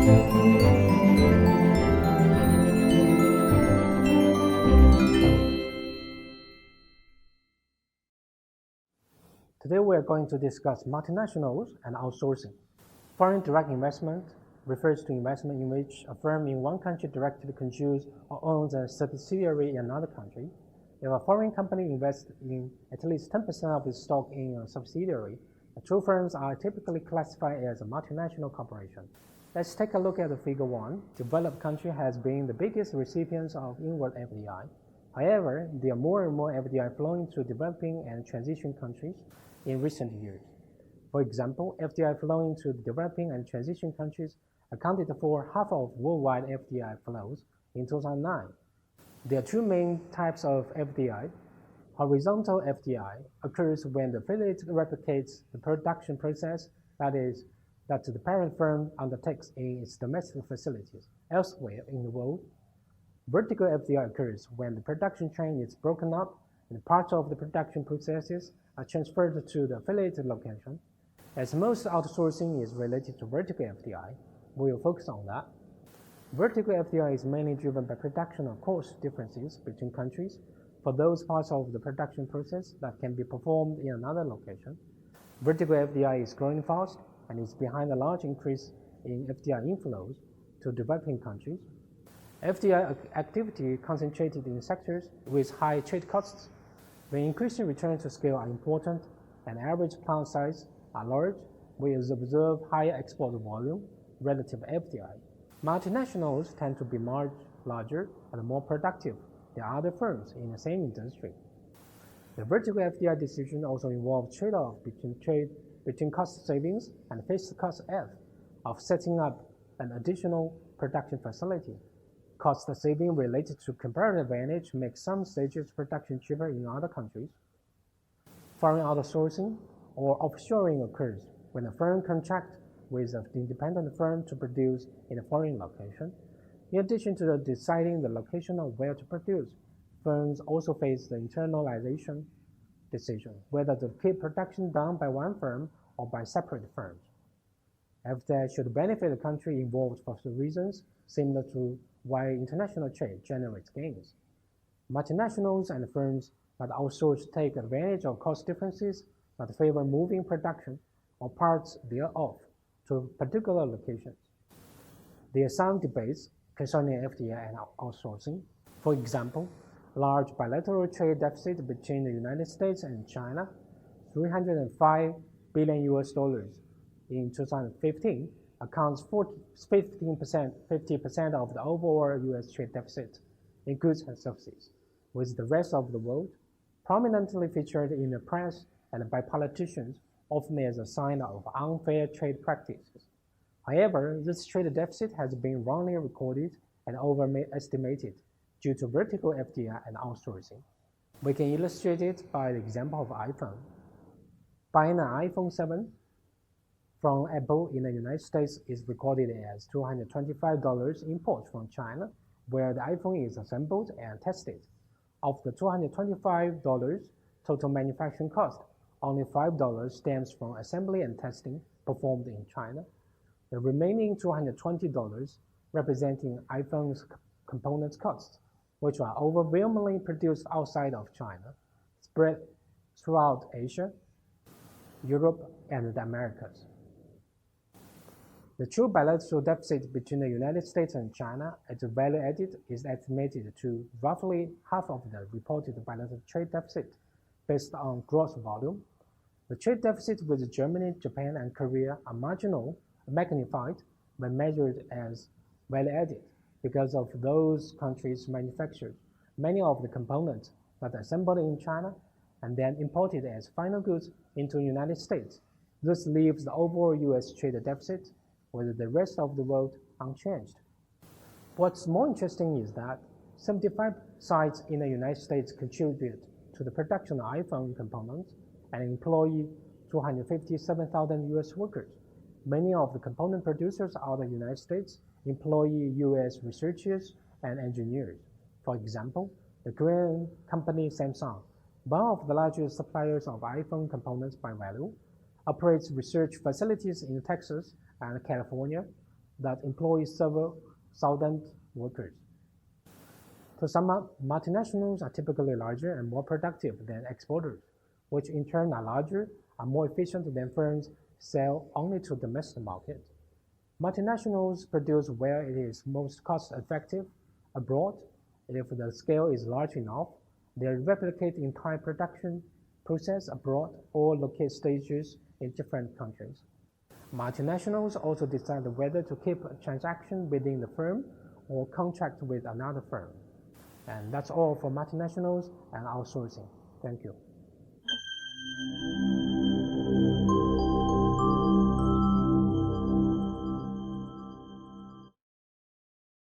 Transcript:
Today we are going to discuss multinationals and outsourcing. Foreign direct investment refers to investment in which a firm in one country directly controls or owns a subsidiary in another country. If a foreign company invests in at least 10% of its stock in a subsidiary, the two firms are typically classified as a multinational corporation. Let's take a look at the figure 1. Developed country has been the biggest recipients of inward FDI. However, there are more and more FDI flowing to developing and transition countries in recent years. For example, FDI flowing to developing and transition countries accounted for half of worldwide FDI flows in 2009. There are two main types of FDI. Horizontal FDI occurs when the affiliate replicates the production process that the parent firm undertakes in its domestic facilities elsewhere in the world. Vertical FDI occurs when the production chain is broken up and parts of the production processes are transferred to the affiliated location. As most outsourcing is related to vertical FDI, we will focus on that. Vertical FDI is mainly driven by production or cost differences between countries for those parts of the production process that can be performed in another location. Vertical FDI is growing fast and is behind a large increase in FDI inflows to developing countries. FDI activity concentrated in sectors with high trade costs. When increasing returns to scale are important and average plant size are large, we observe higher export volume relative to FDI. Multinationals tend to be much larger and more productive than other firms in the same industry. The vertical FDI decision also involves trade-off between cost savings and fixed cost F of setting up an additional production facility. Cost saving related to comparative advantage makes some stages production cheaper in other countries. Foreign outsourcing or offshoring occurs when a firm contracts with an independent firm to produce in a foreign location. In addition to deciding the location of where to produce, firms also face the internalization decision, whether to keep production done by one firm or by separate firms. FDI should benefit the country involved for reasons similar to why international trade generates gains. Multinationals and firms that outsource take advantage of cost differences that favor moving production or parts thereof to particular locations. There are some debates concerning FDI and outsourcing. For example, large bilateral trade deficit between the United States and China, $305 billion in 2015, accounts for 50% of the overall U.S. trade deficit in goods and services, with the rest of the world prominently featured in the press and by politicians, often as a sign of unfair trade practices. However, this trade deficit has been wrongly recorded and overestimated due to vertical FDI and outsourcing. We can illustrate it by the example of iPhone. Buying an iPhone 7 from Apple in the United States is recorded as $225 import from China, where the iPhone is assembled and tested. Of the $225 total manufacturing cost, only $5 stems from assembly and testing performed in China. The remaining $220 representing iPhone's components costs, which are overwhelmingly produced outside of China, spread throughout Asia, Europe, and the Americas. The true bilateral deficit between the United States and China at the value added is estimated to roughly half of the reported bilateral trade deficit based on gross volume. The trade deficit with Germany, Japan, and Korea are marginal, magnified when measured as value added because of those countries manufactured many of the components that are assembled in China and then imported as final goods into the United States. This leaves the overall U.S. trade deficit with the rest of the world unchanged. What's more interesting is that 75 sites in the United States contribute to the production of iPhone components and employ 257,000 U.S. workers. Many of the component producers out of the United States employ U.S. researchers and engineers. For example, the Korean company Samsung, one of the largest suppliers of iPhone components by value, operates research facilities in Texas and California. that employ several thousand workers. To sum up, multinationals are typically larger and more productive than exporters, which in turn are larger and more efficient than firms sell only to the domestic market. Multinationals produce where it is most cost-effective abroad. If the scale is large enough, they replicate the entire production process abroad or locate stages in different countries. Multinationals also decide whether to keep a transaction within the firm or contract with another firm. And that's all for multinationals and outsourcing. Thank you.